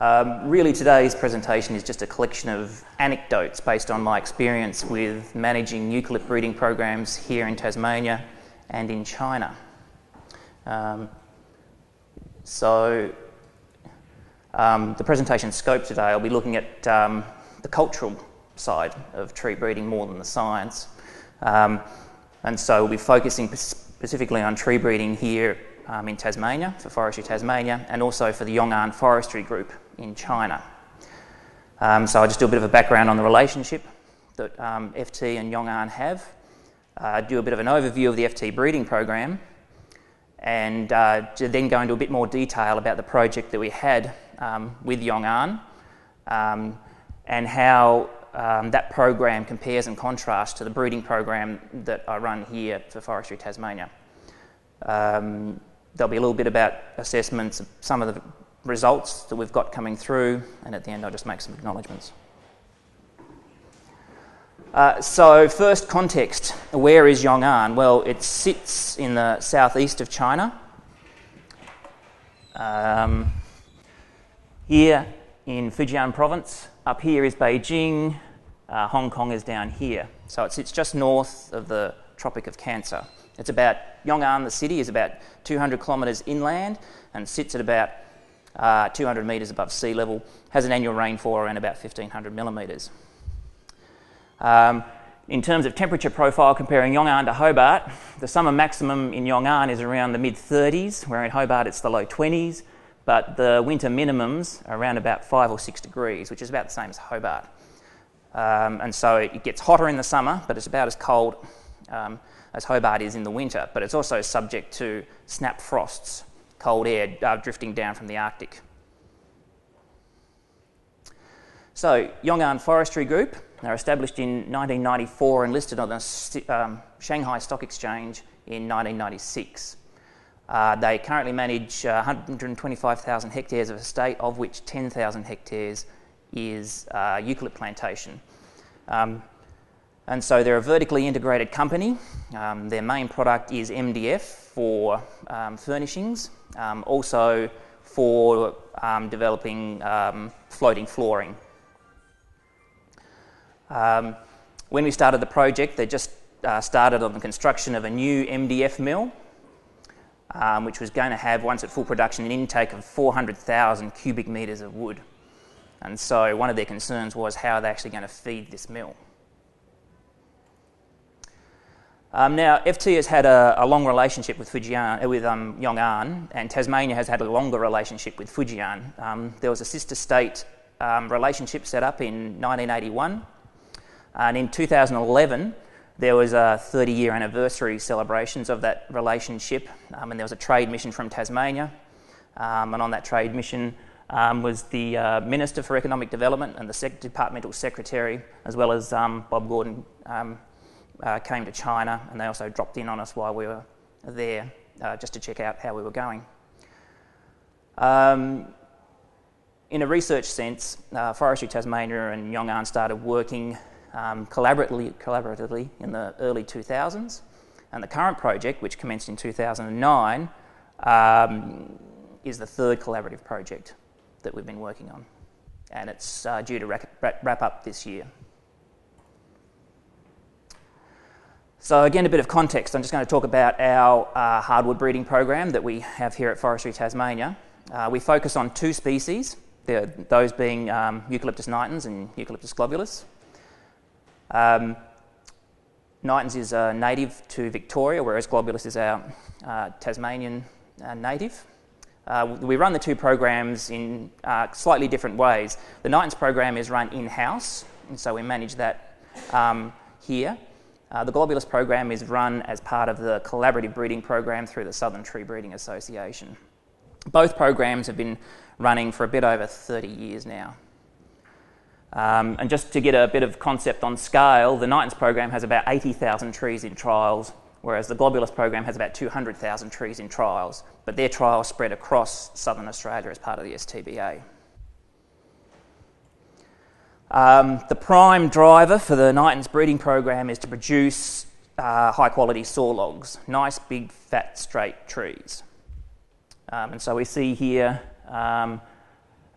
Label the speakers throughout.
Speaker 1: Really today's presentation is just a collection of anecdotes based on my experience with managing eucalypt breeding programs here in Tasmania and in China. The presentation scope today, I'll be looking at the cultural side of tree breeding more than the science. And so we'll be focusing specifically on tree breeding here in Tasmania, for Forestry Tasmania, and also for the Yong'an Forestry Group in China. So I'll just do a bit of a background on the relationship that FT and Yong'an have, do a bit of an overview of the FT breeding program, and to then go into a bit more detail about the project that we had with Yong'an and how that program compares and contrasts to the breeding program that I run here for Forestry Tasmania. There'll be a little bit about assessments of some of the results that we've got coming through, and at the end I'll just make some acknowledgements. So first, context. Where is Yong'an? Well, it sits in the southeast of China. Here in Fujian province. Up here is Beijing. Hong Kong is down here. So it sits just north of the Tropic of Cancer. It's about, Yong'an, the city, is about 200 kilometres inland and sits at about 200 metres above sea level, has an annual rainfall around about 1,500 millimetres. In terms of temperature profile, comparing Yong'an to Hobart, the summer maximum in Yong'an is around the mid-30s, where in Hobart it's the low 20s, but the winter minimums are around about 5 or 6 degrees, which is about the same as Hobart. And so it gets hotter in the summer, but it's about as cold as Hobart is in the winter, but it's also subject to snap frosts, cold air drifting down from the Arctic. So, Yong'an Forestry Group, they're established in 1994 and listed on the Shanghai Stock Exchange in 1996. They currently manage 125,000 hectares of estate, of which 10,000 hectares is eucalypt plantation. And so they're a vertically integrated company. Their main product is MDF for furnishings, also for developing floating flooring. When we started the project, they just started on the construction of a new MDF mill, which was going to have, once at full production, an intake of 400,000 cubic metres of wood. And so one of their concerns was how they're actually going to feed this mill. Now, FT has had a long relationship with Yong'an, and Tasmania has had a longer relationship with Fujian. There was a sister state relationship set up in 1981, and in 2011 there was a 30-year anniversary celebrations of that relationship, and there was a trade mission from Tasmania, and on that trade mission was the Minister for Economic Development and the Departmental Secretary, as well as Bob Gordon, came to China, and they also dropped in on us while we were there just to check out how we were going. In a research sense, Forestry Tasmania and Yong'an started working collaboratively in the early 2000s, and the current project, which commenced in 2009, is the third collaborative project that we've been working on, and it's due to wrap up this year. So again, a bit of context. I'm just going to talk about our hardwood breeding program that we have here at Forestry Tasmania. We focus on two species, those being Eucalyptus nitens and Eucalyptus globulus. Nitens is native to Victoria, whereas globulus is our Tasmanian native. We run the two programs in slightly different ways. The nitens program is run in-house, and so we manage that here. The globulus program is run as part of the collaborative breeding program through the Southern Tree Breeding Association. Both programs have been running for a bit over 30 years now. And just to get a bit of concept on scale, the nitens program has about 80,000 trees in trials, whereas the globulus program has about 200,000 trees in trials, but their trials spread across southern Australia as part of the STBA. The prime driver for the nitens breeding program is to produce high quality saw logs, nice big fat straight trees. And so we see here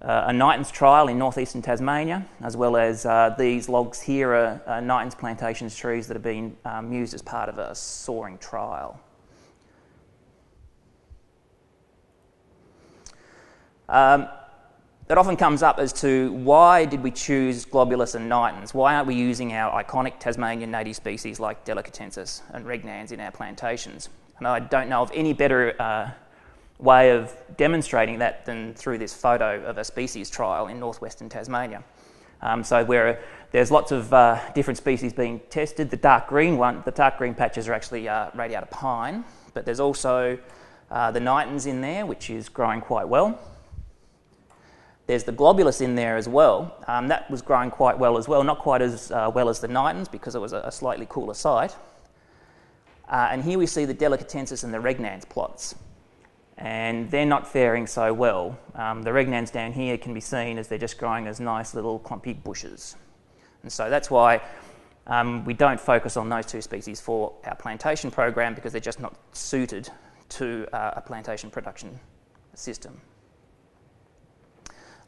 Speaker 1: a Knightons trial in northeastern Tasmania, as well as these logs here are Knightons plantations trees that have been used as part of a soaring trial. It often comes up as to why did we choose globulus and Knightons? Why aren't we using our iconic Tasmanian native species like Delicatensis and regnans in our plantations? And I don't know of any better way of demonstrating that than through this photo of a species trial in northwestern Tasmania. So where there's lots of different species being tested. The dark green patches are actually radiata pine, but there's also the Knightons in there, which is growing quite well. There's the globulus in there as well. That was growing quite well as well, not quite as well as the Knightons because it was a slightly cooler site. And here we see the Delicatensis and the regnans plots. And they're not faring so well. The regnans down here can be seen as they're just growing as nice little clumpy bushes. And so that's why we don't focus on those two species for our plantation program, because they're just not suited to a plantation production system.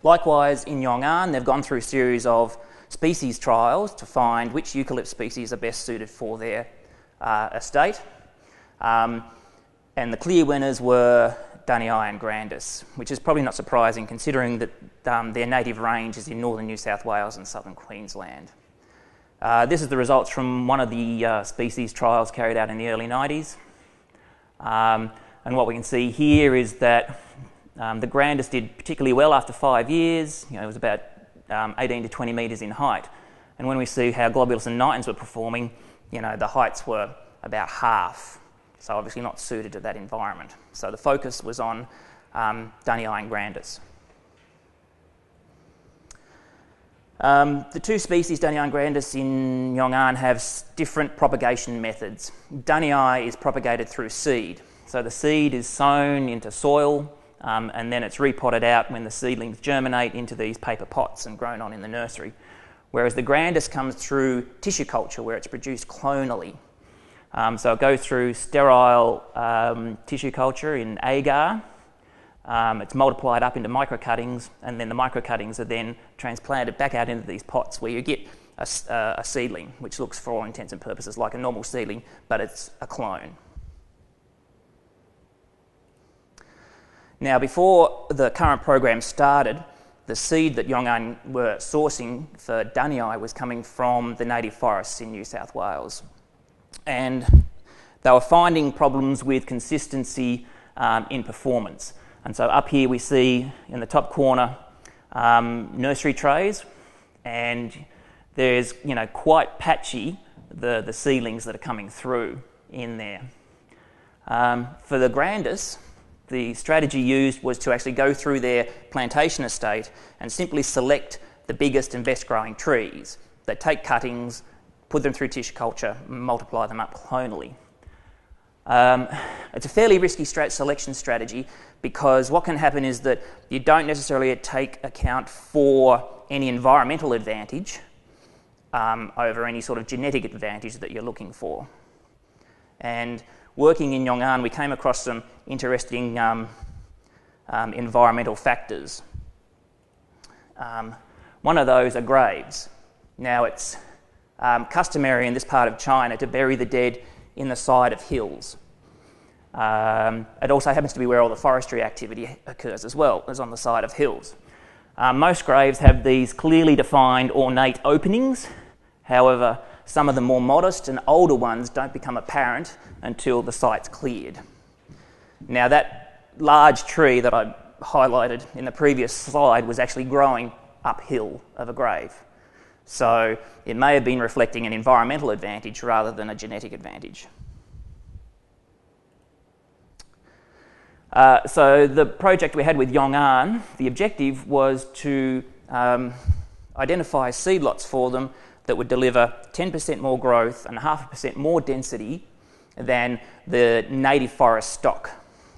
Speaker 1: Likewise, in Yong'an, they've gone through a series of species trials to find which eucalypt species are best suited for their estate. And the clear winners were Dunnii and grandis, which is probably not surprising considering that their native range is in northern New South Wales and southern Queensland. This is the results from one of the species trials carried out in the early 90s. And what we can see here is that the grandis did particularly well after 5 years. It was about 18 to 20 metres in height. And when we see how globulus and Knightons were performing, the heights were about half. So obviously not suited to that environment. So the focus was on Dunnii and grandis. The two species, Dunnii and grandis, in Yong'an have different propagation methods. Dunnii is propagated through seed. So the seed is sown into soil, and then it's repotted out when the seedlings germinate into these paper pots and grown on in the nursery. Whereas the grandis comes through tissue culture, where it's produced clonally. So it goes through sterile tissue culture in agar. It's multiplied up into microcuttings, and then the microcuttings are then transplanted back out into these pots, where you get a seedling, which looks for all intents and purposes like a normal seedling, but it's a clone. Now, before the current program started, the seed that Yong'an were sourcing for Dunnii was coming from the native forests in New South Wales. And they were finding problems with consistency in performance. And so up here we see in the top corner nursery trays, and there's quite patchy the seedlings that are coming through in there. For the grandis, the strategy used was to actually go through their plantation estate and simply select the biggest and best growing trees. They take cuttings, put them through tissue culture, multiply them up clonally. It's a fairly risky selection strategy, because what can happen is that you don't necessarily take account for any environmental advantage over any sort of genetic advantage that you're looking for. And working in Yong'an, we came across some interesting environmental factors. One of those are graves. Now, it's customary in this part of China to bury the dead in the side of hills. It also happens to be where all the forestry activity occurs as well, as on the side of hills. Most graves have these clearly defined ornate openings. However, some of the more modest and older ones don't become apparent until the site's cleared. Now, that large tree that I highlighted in the previous slide was actually growing uphill of a grave. So it may have been reflecting an environmental advantage rather than a genetic advantage. So the project we had with Yong'an, the objective was to identify seed lots for them that would deliver 10% more growth and 0.5% more density than the native forest stock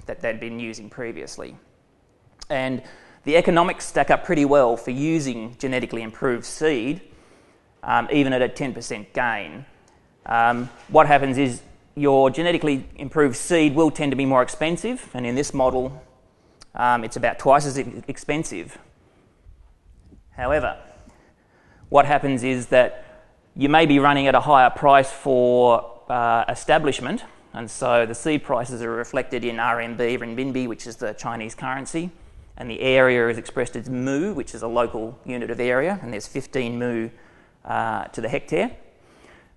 Speaker 1: that they'd been using previously. And the economics stack up pretty well for using genetically improved seed, even at a 10% gain. What happens is your genetically improved seed will tend to be more expensive, and in this model it's about twice as expensive However, what happens is that you may be running at a higher price for establishment, and so the seed prices are reflected in renminbi, which is the Chinese currency, and the area is expressed as mu, which is a local unit of area, and there's 15 mu to the hectare.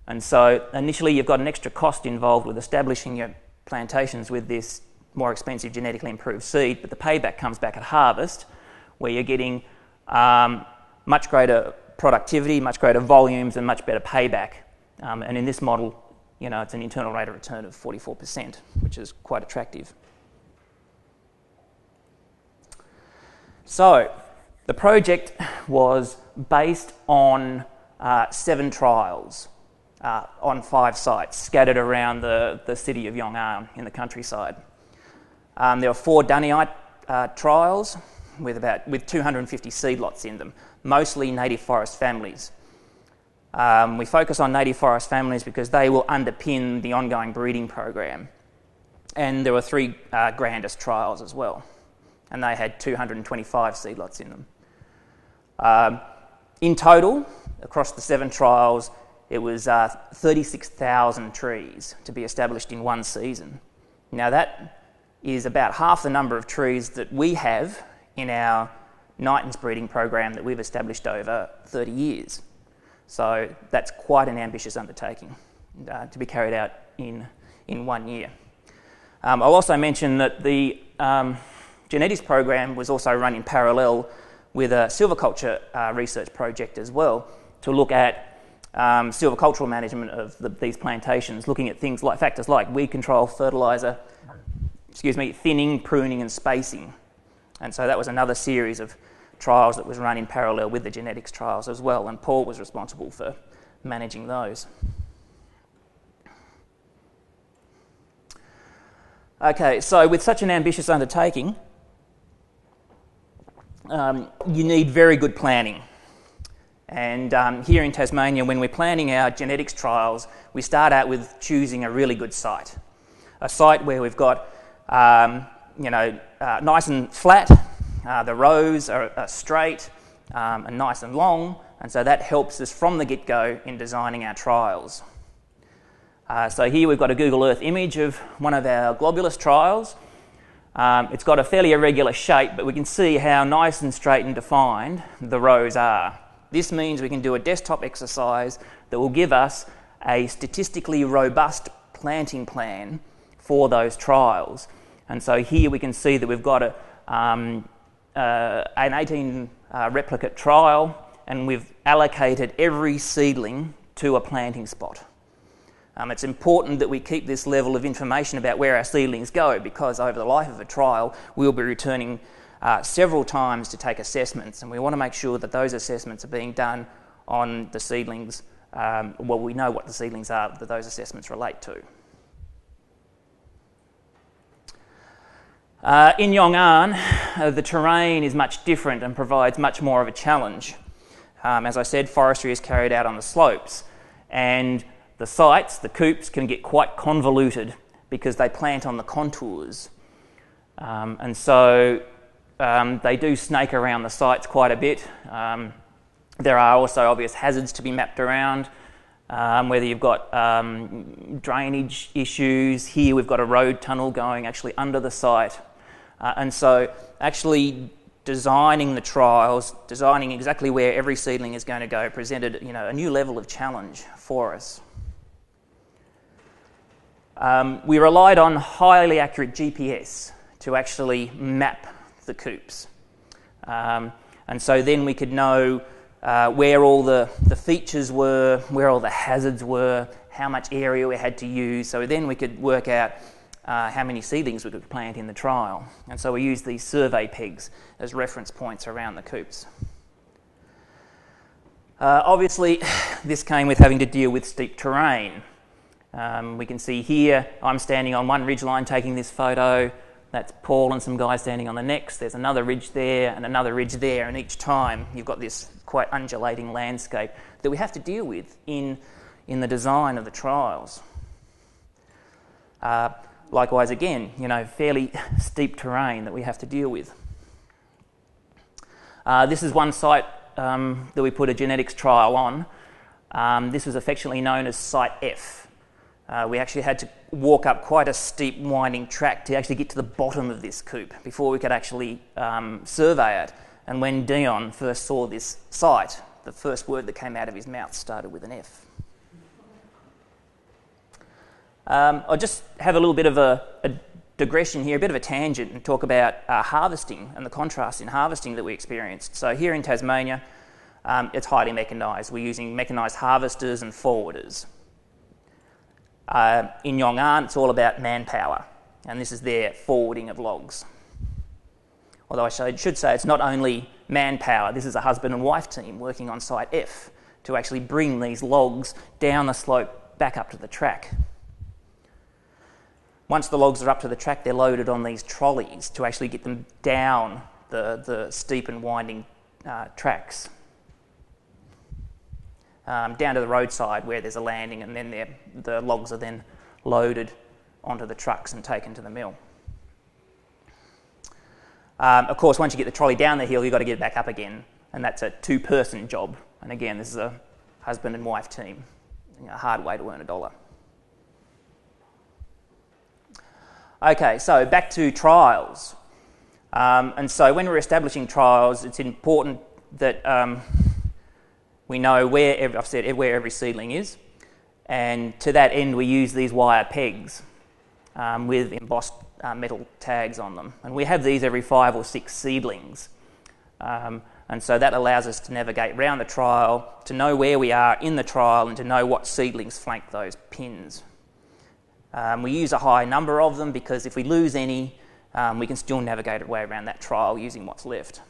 Speaker 1: And so initially you've got an extra cost involved with establishing your plantations with this more expensive genetically improved seed, but the payback comes back at harvest, where you're getting much greater productivity, much greater volumes, and much better payback. And in this model, it's an internal rate of return of 44%, which is quite attractive. So the project was based on 7 trials on 5 sites scattered around the city of Yong'an in the countryside. There were 4 Dunniite trials with 250 seed lots in them, mostly native forest families. We focus on native forest families because they will underpin the ongoing breeding program. And there were 3 Grandis trials as well, and they had 225 seed lots in them. In total, across the 7 trials, it was 36,000 trees to be established in one season. Now that is about half the number of trees that we have in our Knightons breeding program that we've established over 30 years. So that's quite an ambitious undertaking to be carried out in 1 year. I'll also mention that the genetics program was also run in parallel with a silviculture research project as well, to look at silvicultural management of these plantations, looking at things like factors like weed control, fertiliser, thinning, pruning and spacing. And so that was another series of trials that was run in parallel with the genetics trials as well, and Paul was responsible for managing those. Okay, so with such an ambitious undertaking, you need very good planning. And here in Tasmania, when we're planning our genetics trials, we start out with choosing a really good site. A site where we've got, nice and flat, the rows are straight and nice and long, and so that helps us from the get-go in designing our trials. So here we've got a Google Earth image of one of our globulus trials. It's got a fairly irregular shape, but we can see how nice and straight and defined the rows are. This means we can do a desktop exercise that will give us a statistically robust planting plan for those trials. And so here we can see that we've got an 18 replicate trial, and we've allocated every seedling to a planting spot. It's important that we keep this level of information about where our seedlings go, because over the life of a trial we'll be returning several times to take assessments, and we want to make sure that those assessments are being done on the seedlings, we know what the seedlings are that those assessments relate to. In Yong'an, the terrain is much different and provides much more of a challenge. As I said, forestry is carried out on the slopes, and the sites, the coops, can get quite convoluted because they plant on the contours. And so they do snake around the sites quite a bit. There are also obvious hazards to be mapped around, whether you've got drainage issues. Here we've got a road tunnel going actually under the site. And so actually designing the trials, designing exactly where every seedling is going to go, presented a new level of challenge for us. We relied on highly accurate GPS to actually map the coops. And so then we could know where all the features were, where all the hazards were, how much area we had to use. So then we could work out how many seedlings we could plant in the trial. And so we used these survey pegs as reference points around the coops. Obviously, this came with having to deal with steep terrain. We can see here, I'm standing on one ridgeline taking this photo. That's Paul and some guys standing on the next. There's another ridge there and another ridge there, and each time you've got this quite undulating landscape that we have to deal with in the design of the trials. Likewise, again, fairly steep terrain that we have to deal with. This is one site that we put a genetics trial on, this was affectionately known as Site F. We actually had to walk up quite a steep winding track to actually get to the bottom of this coop before we could actually survey it. And when Dion first saw this site, the first word that came out of his mouth started with an F. I'll just have a little bit of a digression here, a bit of a tangent, and talk about harvesting and the contrast in harvesting that we experienced. So here in Tasmania, it's highly mechanised. We're using mechanised harvesters and forwarders. In Yong'an, it's all about manpower, and this is their forwarding of logs. Although I should say it's not only manpower, this is a husband and wife team working on Site F to actually bring these logs down the slope back up to the track. Once the logs are up to the track, they're loaded on these trolleys to actually get them down the steep and winding tracks. Down to the roadside where there's a landing, and then the logs are then loaded onto the trucks and taken to the mill. Of course, once you get the trolley down the hill, you've got to get it back up again, and that's a two-person job. And again, this is a husband and wife team, a hard way to earn $1. Okay, so back to trials. And so when we're establishing trials, it's important that we know where every seedling is, and to that end we use these wire pegs with embossed metal tags on them, and we have these every 5 or 6 seedlings, and so that allows us to navigate around the trial, to know where we are in the trial, and to know what seedlings flank those pins. We use a high number of them because if we lose any, we can still navigate our way around that trial using what's left.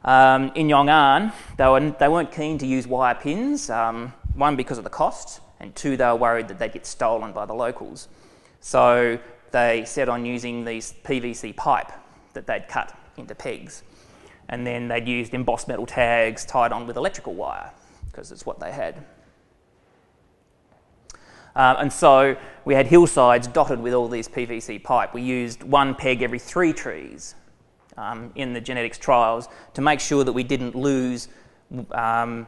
Speaker 1: In Yong'an, they weren't keen to use wire pins, one because of the cost, and two, they were worried that they'd get stolen by the locals. So they set on using these PVC pipe that they'd cut into pegs, and then they'd used embossed metal tags tied on with electrical wire, because it's what they had. And so we had hillsides dotted with all these PVC pipe. We used one peg every 3 trees in the genetics trials to make sure that we didn't lose a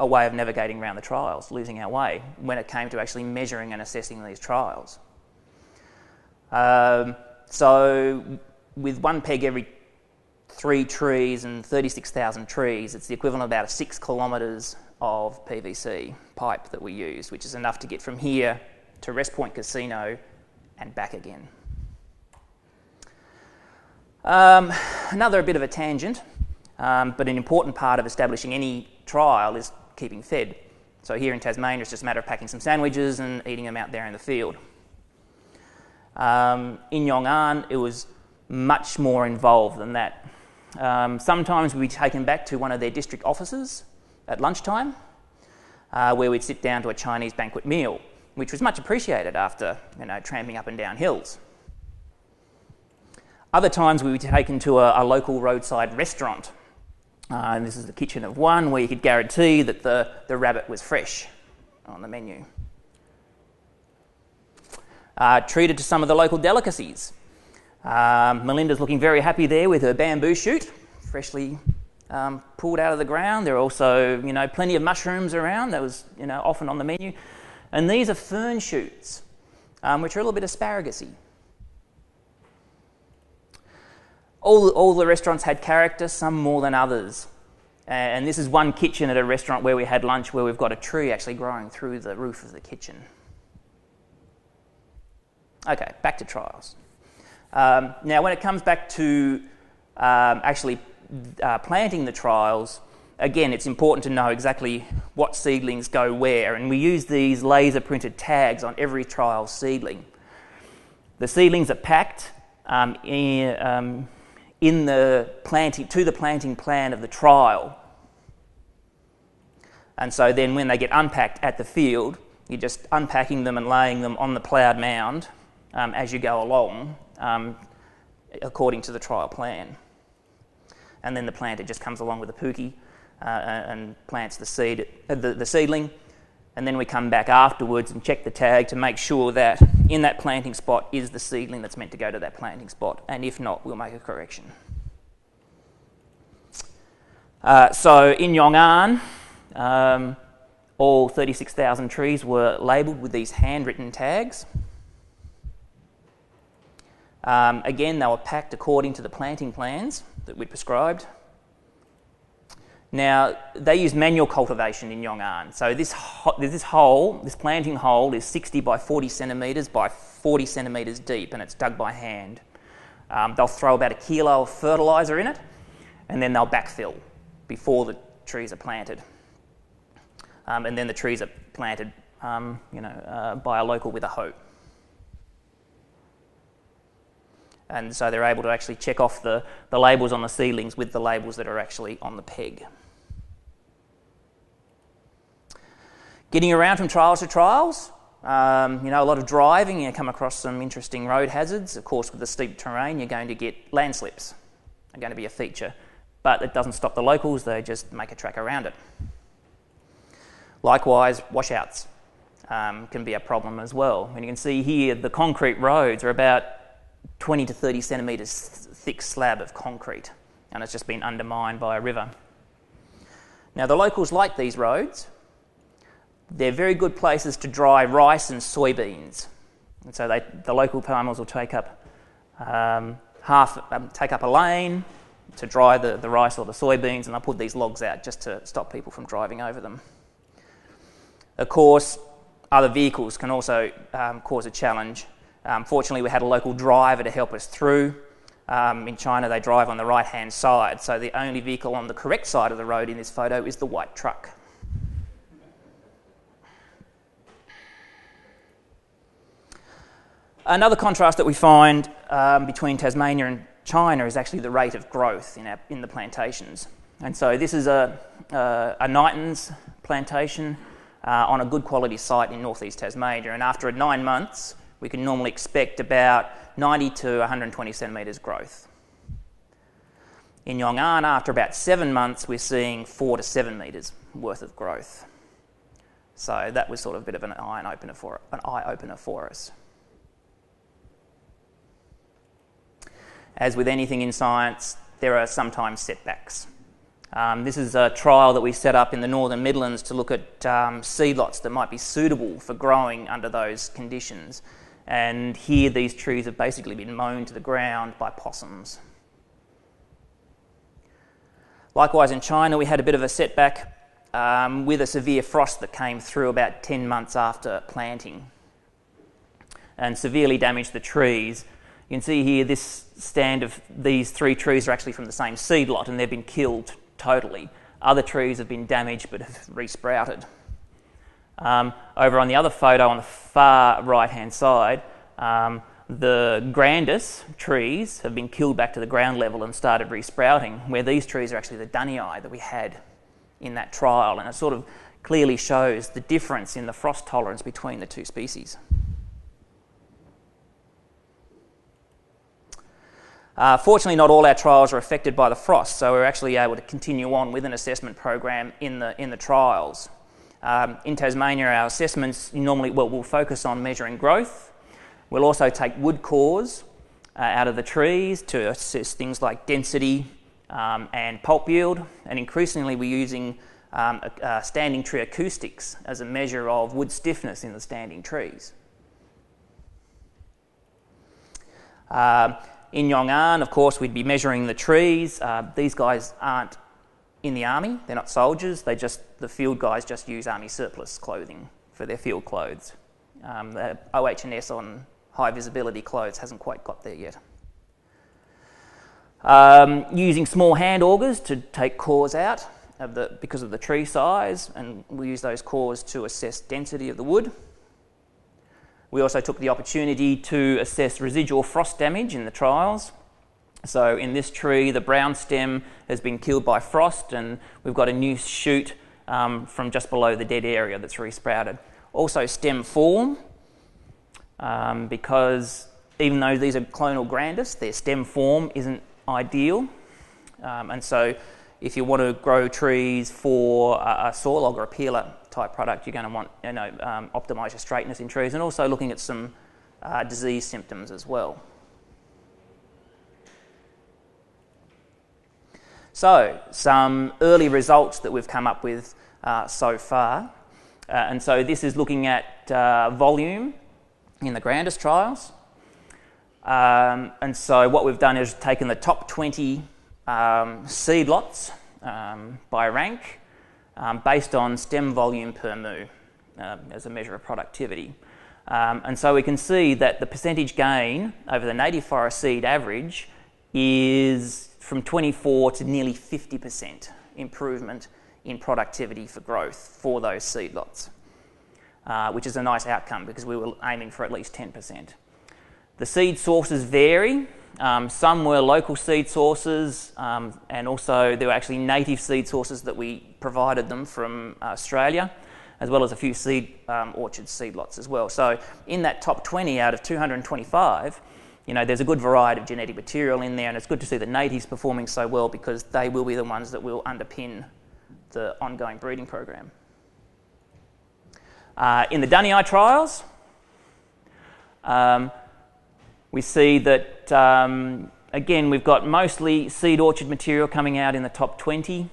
Speaker 1: way of navigating around the trials, losing our way when it came to actually measuring and assessing these trials. So with one peg every 3 trees and 36,000 trees, it's the equivalent of about 6 kilometres of PVC pipe that we used, which is enough to get from here to Rest Point Casino and back again. Another bit of a tangent, but an important part of establishing any trial is keeping fed. So here in Tasmania, it's just a matter of packing some sandwiches and eating them out there in the field. In Yong'an, it was much more involved than that. Sometimes we'd be taken back to one of their district offices at lunchtime, where we'd sit down to a Chinese banquet meal, which was much appreciated after tramping up and down hills. Other times we would be taken to a local roadside restaurant, and this is the kitchen of one where you could guarantee that the rabbit was fresh on the menu. Treated to some of the local delicacies. Melinda's looking very happy there with her bamboo shoot, freshly pulled out of the ground. There are also, plenty of mushrooms around. That was, often on the menu. And these are fern shoots, which are a little bit asparagus-y. All the restaurants had character, some more than others. And this is one kitchen at a restaurant where we had lunch where we've got a tree actually growing through the roof of the kitchen. Okay, back to trials. Now, when it comes back to actually planting the trials, again, it's important to know exactly what seedlings go where, and we use these laser printed tags on every trial seedling. The seedlings are packed in the planting plan of the trial, and so then when they get unpacked at the field, you're just unpacking them and laying them on the ploughed mound as you go along, according to the trial plan. And then the planter just comes along with a pookie and plants the seedling, and then we come back afterwards and check the tag to make sure that in that planting spot is the seedling that's meant to go to that planting spot, and if not, we'll make a correction. So in Yong'an, all 36,000 trees were labelled with these handwritten tags. Again, they were packed according to the planting plans that we prescribed. Now, they use manual cultivation in Yong'an. So this planting hole is 60 by 40 centimetres by 40 centimetres deep, and it's dug by hand. They'll throw about 1 kilo of fertiliser in it, and then they'll backfill before the trees are planted. And then the trees are planted, by a local with a hoe. And so they're able to actually check off the labels on the seedlings with the labels that are actually on the peg. Getting around from trials to trials, a lot of driving, you come across some interesting road hazards. Of course, with the steep terrain, you're going to get landslips. They're going to be a feature. But it doesn't stop the locals, they just make a track around it. Likewise, washouts can be a problem as well. And you can see here the concrete roads are about 20 to 30 centimetres thick slab of concrete, and it's just been undermined by a river. Now, the locals like these roads. They're very good places to dry rice and soybeans, and so the local farmers will take up a lane to dry the rice or the soybeans, and they'll put these logs out just to stop people from driving over them. Of course, other vehicles can also cause a challenge. Fortunately, we had a local driver to help us through. In China, they drive on the right-hand side, so the only vehicle on the correct side of the road in this photo is the white truck. Another contrast that we find between Tasmania and China is actually the rate of growth in the plantations. And so this is a Knighton's plantation on a good quality site in northeast Tasmania, and after 9 months we can normally expect about 90 to 120 centimetres growth. In Yong'an, after about 7 months, we're seeing 4 to 7 metres worth of growth. So that was sort of a bit of an eye-opener for us. As with anything in science, there are sometimes setbacks. This is a trial that we set up in the Northern Midlands to look at seed lots that might be suitable for growing under those conditions. And here these trees have basically been mown to the ground by possums. Likewise in China, we had a bit of a setback with a severe frost that came through about 10 months after planting and severely damaged the trees. You can see here this stand of these 3 trees are actually from the same seed lot, and they've been killed totally. Other trees have been damaged but have resprouted. Over on the other photo on the far right-hand side, the grandest trees have been killed back to the ground level and started resprouting, where these trees are actually the Dunnii that we had in that trial, and it sort of clearly shows the difference in the frost tolerance between the 2 species. Fortunately, not all our trials are affected by the frost, so we're actually able to continue on with an assessment program in the trials. In Tasmania, our assessments normally will focus on measuring growth. We'll also take wood cores out of the trees to assess things like density and pulp yield, and increasingly we're using standing tree acoustics as a measure of wood stiffness in the standing trees. In Yong'an, of course, we'd be measuring the trees. These guys aren't in the army, they're not soldiers, the field guys just use army surplus clothing for their field clothes. The OH&S on high visibility clothes hasn't quite got there yet. Using small hand augers to take cores out because of the tree size, and we use those cores to assess density of the wood. We also took the opportunity to assess residual frost damage in the trials. So in this tree, the brown stem has been killed by frost, and we've got a new shoot from just below the dead area that's resprouted. Also stem form, because even though these are clonal grandis, their stem form isn't ideal. And so if you want to grow trees for a saw log or a peeler type product, you're going to want optimise your straightness in trees, and also looking at some disease symptoms as well. So, some early results that we've come up with so far. And so this is looking at volume in the grandest trials. And so what we've done is taken the top 20 seed lots by rank based on stem volume per moo as a measure of productivity. And so we can see that the percentage gain over the native forest seed average is from 24 to nearly 50% improvement in productivity for growth for those seed lots, which is a nice outcome because we were aiming for at least 10%. The seed sources vary. Some were local seed sources, and also there were actually native seed sources that we provided them from Australia, as well as a few seed orchard seed lots as well. So in that top 20 out of 225, there's a good variety of genetic material in there, and it's good to see the natives performing so well because they will be the ones that will underpin the ongoing breeding program. In the Dunny Eye trials, we see that, again, we've got mostly seed orchard material coming out in the top 20,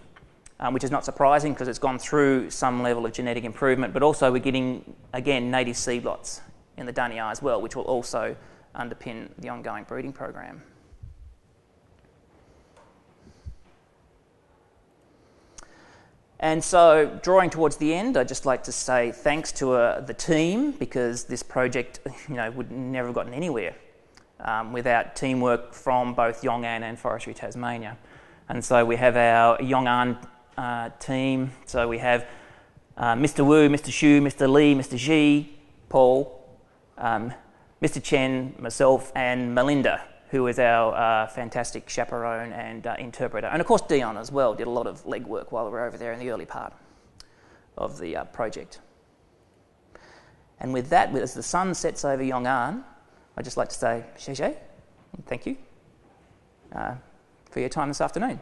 Speaker 1: which is not surprising because it's gone through some level of genetic improvement, but also we're getting, again, native seed lots in the Dunny Eye as well, which will also underpin the ongoing breeding program. And so, drawing towards the end, I'd just like to say thanks to the team, because this project, would never have gotten anywhere without teamwork from both Yong'an and Forestry Tasmania. And so we have our Yong'an team. So we have Mr. Wu, Mr. Xu, Mr. Li, Mr. Xi, Paul, Mr. Chen, myself, and Melinda, who is our fantastic chaperone and interpreter. And of course Dion as well did a lot of legwork while we were over there in the early part of the project. And with that, as the sun sets over Yong'an, I'd just like to say xie xie, and thank you for your time this afternoon.